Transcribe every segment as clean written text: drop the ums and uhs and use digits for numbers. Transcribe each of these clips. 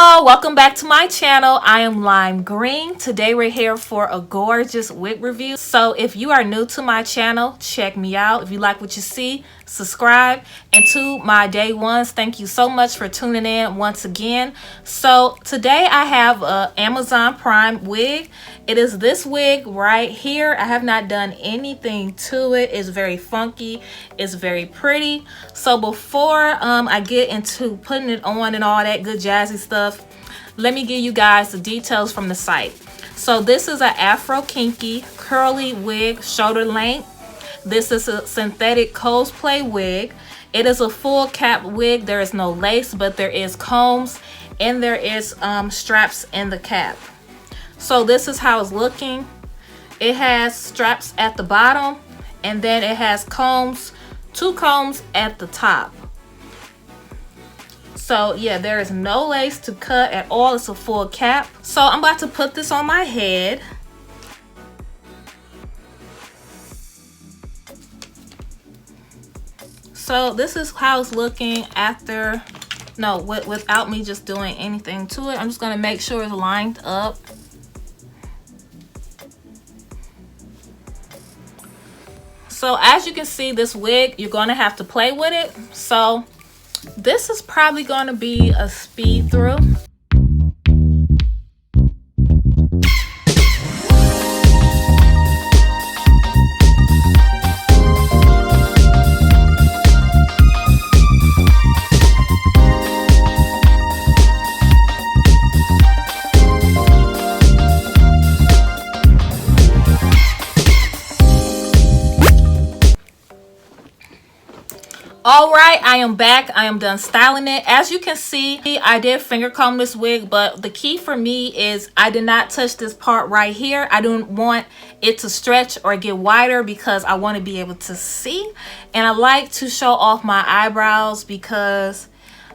Hello, welcome back to my channel. I am Lime Green. Today we're here for a gorgeous wig review. So if you are new to my channel, check me out. If you like what you see, subscribe. And to my day ones, thank you so much for tuning in once again. So today I have a Amazon Prime wig. It is this wig right here. I have not done anything to it. It's very funky. It's very pretty. So before I get into putting it on and all that good jazzy stuff, let me give you guys the details from the site. So this is an Afro Kinky curly wig, shoulder length. This is a synthetic cosplay wig. It is a full cap wig. There is no lace, but there is combs and there is straps in the cap. So this is how it's looking. It has straps at the bottom and then it has combs, two combs at the top. So yeah, there is no lace to cut at all. It's a full cap. So I'm about to put this on my head. So this is how it's looking after, without me just doing anything to it. I'm just gonna make sure it's lined up. So as you can see, this wig, you're gonna have to play with it. So this is probably gonna be a speed through. All right, I am back. I am done styling it. As you can see, I did finger comb this wig, but the key for me is I did not touch this part right here. I don't want it to stretch or get wider because I want to be able to see, and I like to show off my eyebrows because,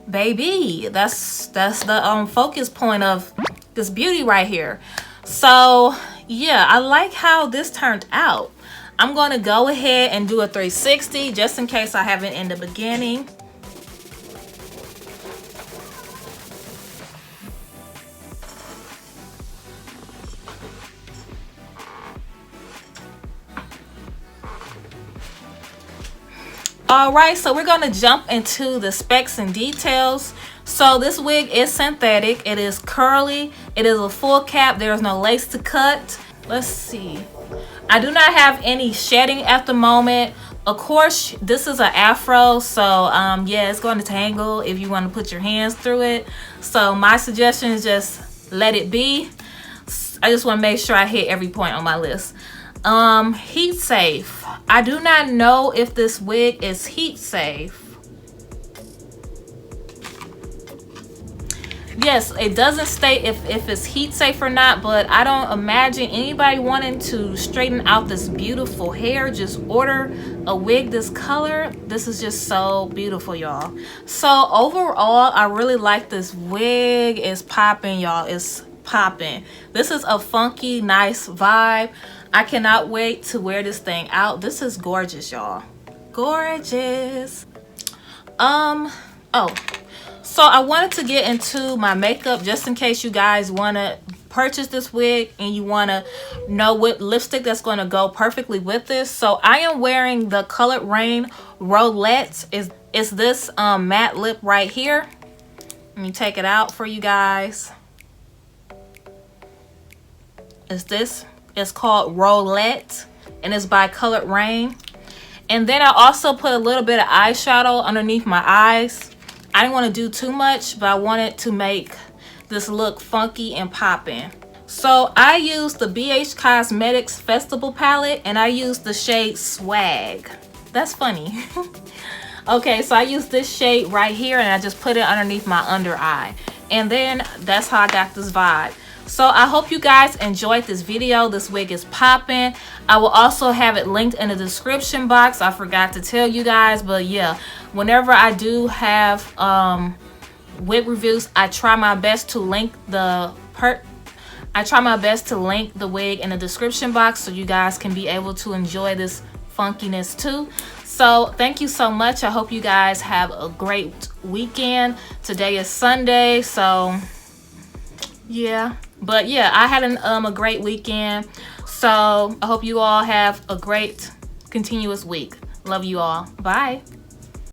baby, that's the focus point of this beauty right here. So yeah, I like how this turned out. I'm going to go ahead and do a 360 just in case I haven't in the beginning. All right, so we're going to jump into the specs and details. So this wig is synthetic. It is curly. It is a full cap. There is no lace to cut. Let's see. I do not have any shedding at the moment. Of course, this is an afro, so yeah, it's going to tangle if you want to put your hands through it. So my suggestion is just let it be. I just want to make sure I hit every point on my list. Heat safe. I do not know if this wig is heat safe. Yes, it doesn't state if it's heat safe or not, but I don't imagine anybody wanting to straighten out this beautiful hair just order a wig this color. This is just so beautiful, y'all. So overall, I really like this wig. It's popping, y'all. It's popping. This is a funky, nice vibe. I cannot wait to wear this thing out. This is gorgeous, y'all. Gorgeous. So I wanted to get into my makeup just in case you guys want to purchase this wig and you want to know what lipstick that's going to go perfectly with this. So I am wearing the Colored Rain Roulette. Is this matte lip right here. Let me take it out for you guys. It's called Roulette and it's by Colored Rain. And then I also put a little bit of eyeshadow underneath my eyes. I didn't want to do too much, but I wanted to make this look funky and popping. So I used the BH Cosmetics Festival palette and I used the shade Swag. That's funny. Okay, so I used this shade right here and I just put it underneath my under eye. And then that's how I got this vibe. So I hope you guys enjoyed this video. This wig is popping. I will also have it linked in the description box. I forgot to tell you guys, but yeah, whenever I do have wig reviews, I try my best to link the wig in the description box so you guys can be able to enjoy this funkiness too. So thank you so much. I hope you guys have a great weekend. Today is Sunday, so Yeah, but yeah, I had a great weekend. So I hope you all have a great continuous week. Love you all. Bye.